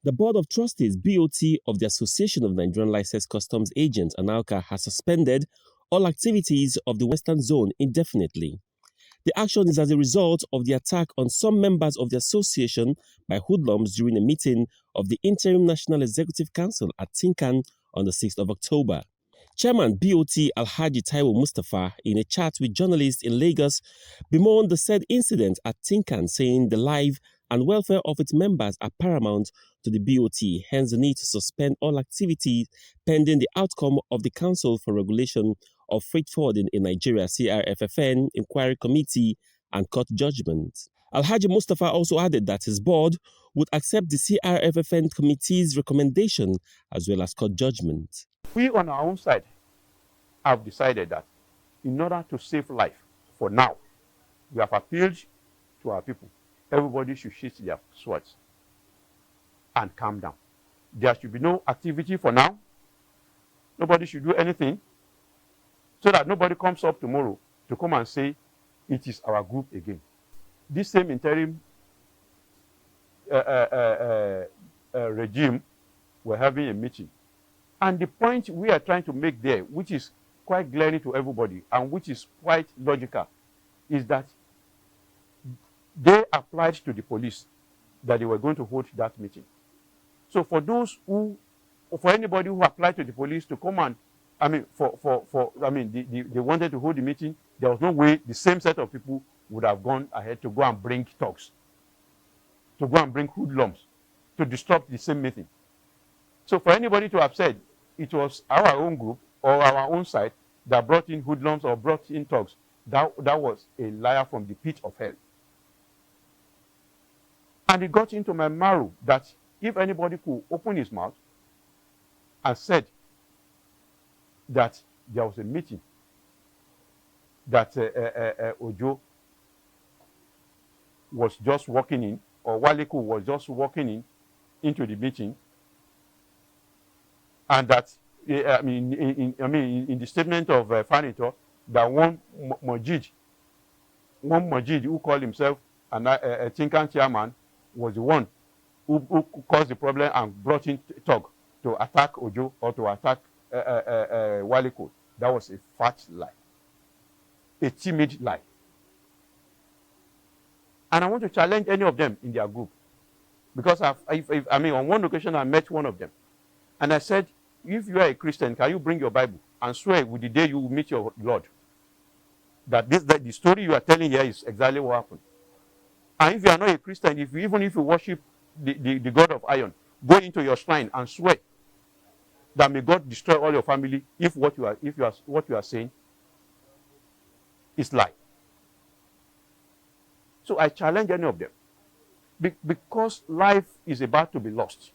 The Board of Trustees (BOT) of the Association of Nigerian Licensed Customs Agents (Anlca) has suspended all activities of the Western Zone indefinitely. The action is as a result of the attack on some members of the association by hoodlums during a meeting of the Interim National Executive Council at Tinkan on the 6th of October. Chairman BOT Alhaji Taiwo Mustafa, in a chat with journalists in Lagos, bemoaned the said incident at Tinkan, saying the life and welfare of its members are paramount to the BOT, hence the need to suspend all activities pending the outcome of the Council for Regulation of Freight Forwarding in Nigeria (CRFFN) inquiry committee and court judgment. Alhaji Mustafa also added that his board would accept the CRFFN committee's recommendation as well as court judgment. We on our own side have decided that in order to save life for now, we have appealed to our people. Everybody should sheath their swords and calm down. There should be no activity for now. Nobody should do anything, so that nobody comes up tomorrow to come and say it is our group again. This same interim regime were having a meeting. And the point we are trying to make there, which is quite glaring to everybody and which is quite logical, is that they applied to the police that they were going to hold that meeting. So for anybody who applied to the police to come and, they wanted to hold the meeting, there was no way the same set of people would have gone ahead to go and bring thugs, to go and bring hoodlums, to disrupt the same meeting. So for anybody to have said it was our own group or our own side that brought in hoodlums or brought in thugs, that was a liar from the pit of hell. And it got into my marrow that if anybody could open his mouth and said that there was a meeting that Ojo was just walking in, or Waleku was just walking into the meeting, and that in the statement of Fanito, that one Majid who called himself a Tinkan chairman was the one who caused the problem and brought in Tog to attack Ojo or to attack Waleku. That was a fat lie, a timid lie. And I want to challenge any of them in their group, because on one occasion I met one of them, and I said, if you are a Christian, can you bring your Bible and swear with the day you will meet your Lord that the story you are telling here is exactly what happened? And if you are not a Christian, even if you worship the God of iron, go into your shrine and swear that may God destroy all your family if what you are saying is lie. So I challenge any of them, because life is about to be lost.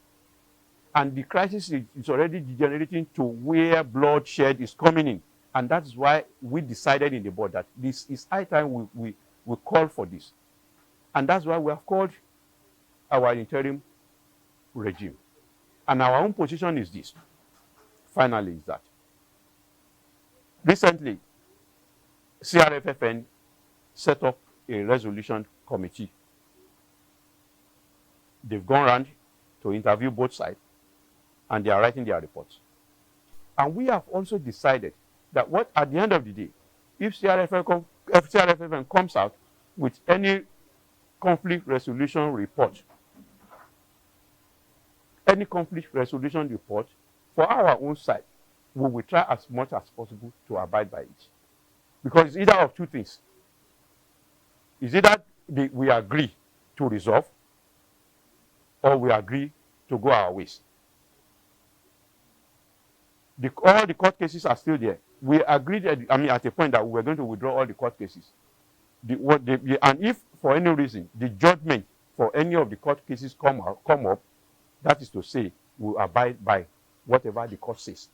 And the crisis is already degenerating to where bloodshed is coming in. And that's why we decided in the board that this is high time we call for this. And that's why we have called our interim regime. And our own position is this. Finally, is that recently, CRFFN set up a resolution committee. They've gone around to interview both sides, and they are writing their reports. And we have also decided that at the end of the day, if CRFFN comes out with any conflict resolution report, for our own side, we will try as much as possible to abide by it. Because it's either of two things. It's either we agree to resolve, or we agree to go our ways. All the court cases are still there. We agreed at a point that we were going to withdraw all the court cases. And if for any reason the judgment for any of the court cases come up, that is to say, we abide by whatever the court says.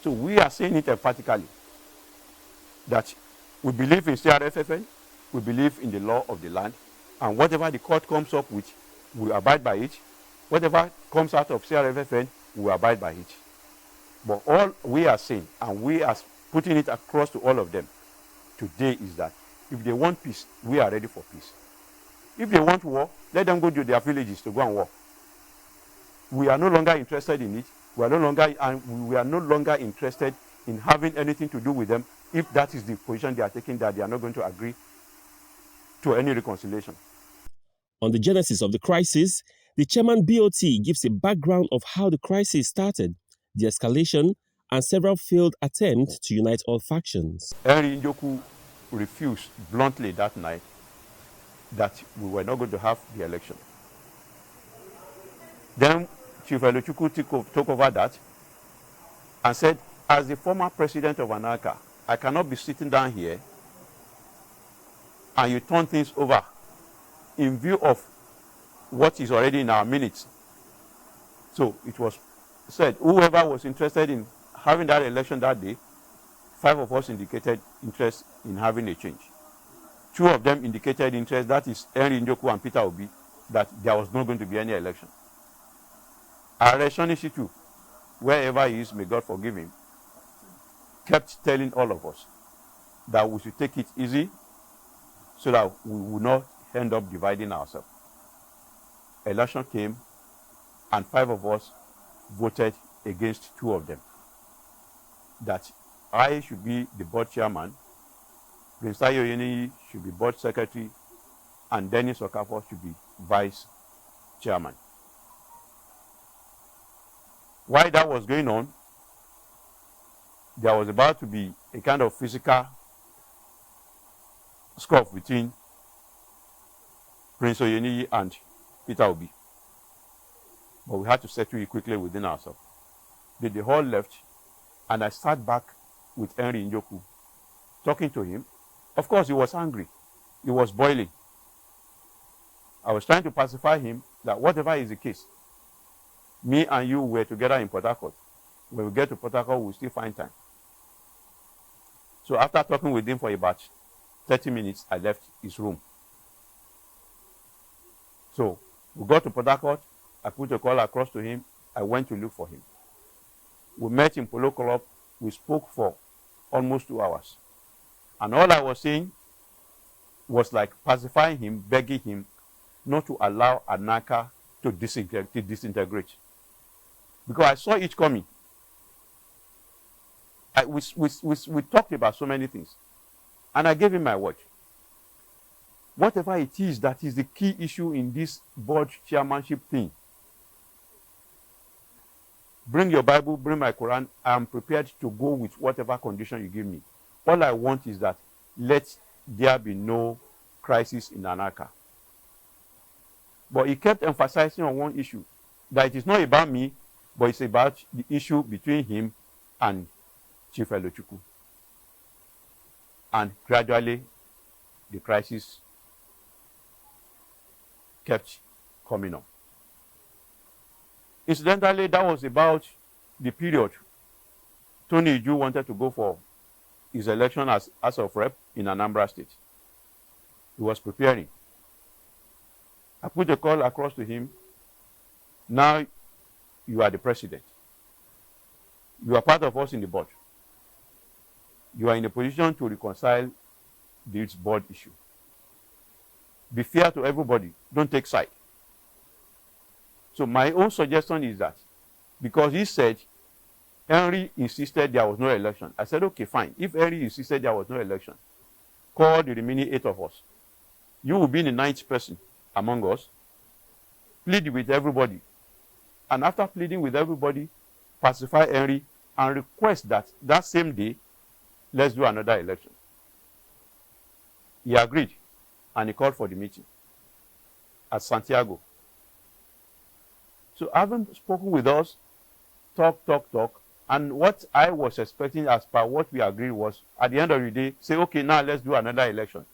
So we are saying it emphatically that we believe in CRFFN, we believe in the law of the land, and whatever the court comes up with, we abide by it. Whatever comes out of CRFFN, we abide by it. But all we are saying, and we are putting it across to all of them today, is that if they want peace, we are ready for peace. If they want war, let them go to their villages to go and war. We are no longer interested in it. We are no longer interested in having anything to do with them if that is the position they are taking, that they are not going to agree to any reconciliation. On the genesis of the crisis, the chairman BOT gives a background of how the crisis started, the escalation, and several failed attempts to unite all factions. Henry Njoku refused bluntly that night that we were not going to have the election. Then Chief Elochukwu took over that and said, as the former president of Anlca, I cannot be sitting down here and you turn things over in view of what is already in our minutes. So it was said, whoever was interested in having that election that day, 5 of us indicated interest in having a change. 2 of them indicated interest, that is Henry Njoku and Peter Obi, that there was not going to be any election. Areshoni Shitu, wherever he is, may God forgive him, kept telling all of us that we should take it easy so that we would not end up dividing ourselves. Election came and 5 of us voted against 2 of them. That I should be the board chairman, Prince Tayo Yeni should be board secretary, and Dennis Okafor should be vice chairman. While that was going on, there was about to be a kind of physical scuff between Prince Oyeniyi and Peter Obi. But we had to settle it quickly within ourselves. They all left, and I sat back with Henry Njoku, talking to him. Of course, he was angry. He was boiling. I was trying to pacify him that whatever is the case, me and you were together in Port Harcourt. When we get to Port Harcourt, we'll still find time. So after talking with him for about 30 minutes, I left his room. So we got to Port Harcourt. I put a call across to him. I went to look for him. We met in Polo Club. We spoke for almost 2 hours. And all I was saying was like pacifying him, begging him not to allow Anlca to disintegrate. Because I saw it coming. We talked about so many things. And I gave him my word. Whatever it is that is the key issue in this board chairmanship thing, bring your Bible, bring my Quran. I am prepared to go with whatever condition you give me. All I want is that let there be no crisis in Anlca. But he kept emphasizing on one issue, that it is not about me, but it's about the issue between him and Chief Elochukwu. And gradually, the crisis kept coming up. Incidentally, that was about the period Tony Iju wanted to go for his election as of rep in Anambra State. He was preparing. I put a call across to him. Now you are the president. You are part of us in the board. You are in a position to reconcile this board issue. Be fair to everybody. Don't take side. So my own suggestion is that, because he said Henry insisted there was no election. I said, okay, fine. If Henry insisted there was no election, call the remaining 8 of us. You will be the 9th person among us. Plead with everybody. And after pleading with everybody, pacify Henry and request that that same day, let's do another election. He agreed, and he called for the meeting at Santiago. So having spoken with us, talk, and what I was expecting as per what we agreed was, at the end of the day, say, okay, now let's do another election.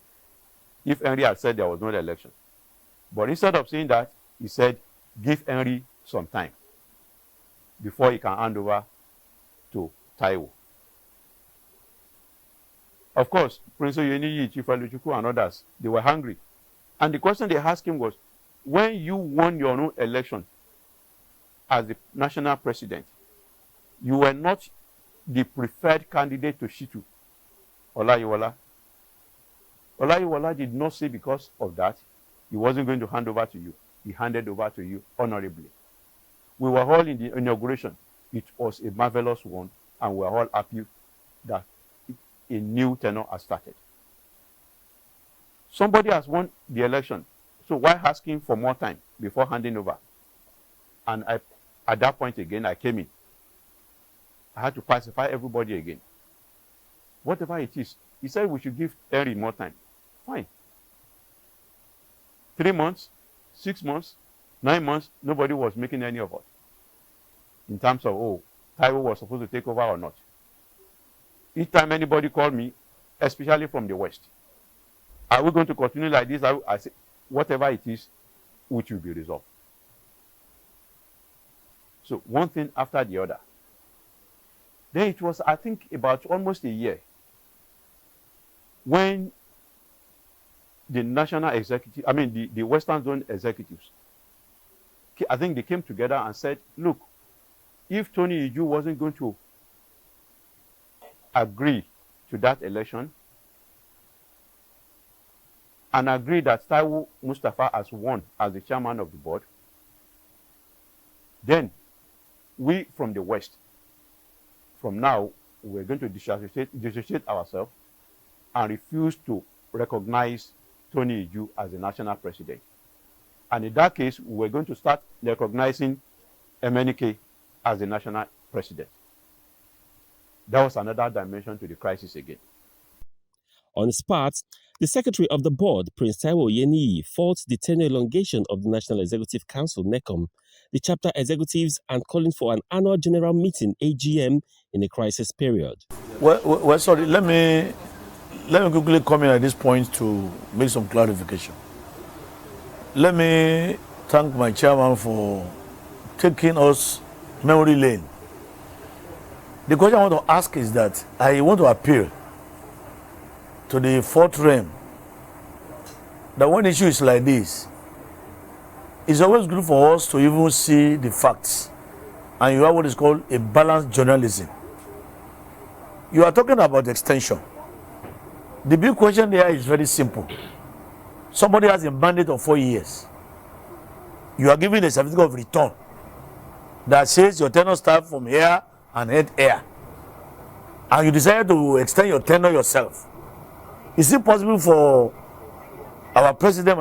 If Henry had said there was no election. But instead of saying that, he said, give Henry some time before he can hand over to Taiwo. Of course, Prince Oyeniyi, Chief Elochukwu, and others, they were hungry. And the question they asked him was, when you won your own election as the national president, you were not the preferred candidate to Shitu, Olayiwola. Olayiwola did not say because of that he wasn't going to hand over to you. He handed over to you honorably. We were all in the inauguration. It was a marvelous one, and we were all happy that a new tenure has started. Somebody has won the election, so why asking for more time before handing over? And at that point again, I came in. I had to pacify everybody again. Whatever it is, he said we should give Henry more time. Fine. 3 months, 6 months, 9 months, nobody was making any of us. In terms of, oh, Taiwo was supposed to take over or not. Each time anybody called me, especially from the West, are we going to continue like this? I say, whatever it is, which will be resolved. So one thing after the other. Then it was, I think, about almost a year when the national executive, the Western Zone executives, I think they came together and said, look, if Tony Iju wasn't going to agree to that election and agree that Taiwo Mustafa has won as the chairman of the board, then we from the West, from now, we're going to dissociate ourselves and refuse to recognize Tony Iju as the national president. And in that case, we're going to start recognizing MNK as the national president. That was another dimension to the crisis again. On his part, the secretary of the board, Prince Taiwo Yeniyi, faults the tenure elongation of the National Executive Council, NECOM, the chapter executives, and calling for an annual general meeting, AGM, in a crisis period. Well, sorry, let me quickly come in at this point to make some clarification. Let me thank my chairman for taking us memory lane. The question I want to ask is that I want to appeal to the fourth realm that when issue is like this, it's always good for us to even see the facts, and you have what is called a balanced journalism. You are talking about extension. The big question there is very simple. Somebody has a mandate of 4 years. You are given a certificate of return that says your tenure starts from here and head here, and you decide to extend your tenure yourself. Is it possible for our president,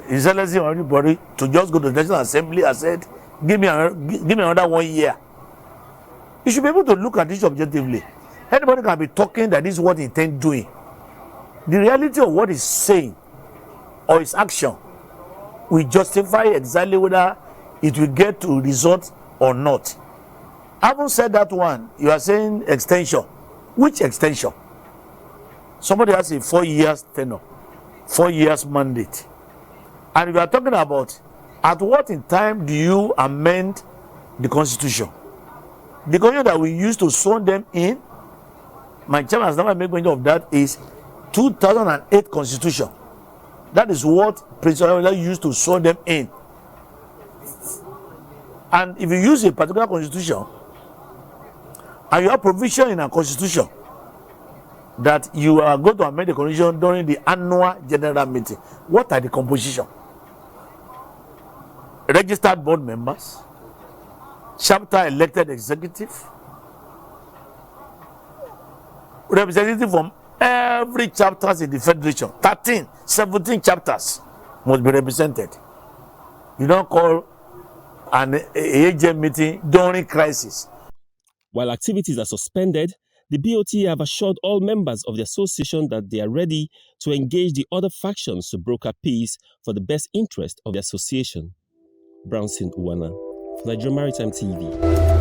His Excellency, everybody, to just go to the National Assembly and said, give me another 1 year? You should be able to look at this objectively. Anybody can be talking that this is what he intends doing. The reality of what he's saying or his action will justify exactly whether it will get to result or not. Having said that one, you are saying extension. Which extension? Somebody has a 4 years tenure, 4 years mandate. And we are talking about at what in time do you amend the constitution? The constitution that we used to sworn them in, my chairman has never made mention of that, is 2008 constitution. That is what Prince Anlca used to sworn them in. And if you use a particular constitution, and you have provision in a constitution that you are going to amend the constitution during the annual general meeting, what are the composition? Registered board members, chapter elected executive, representative from every chapters in the federation, 13, 17 chapters must be represented. You don't call an AGM meeting during crisis. While activities are suspended, the BOT have assured all members of the association that they are ready to engage the other factions to broker peace for the best interest of the association. Brownson, Unwana, for Nigerian Maritime TV.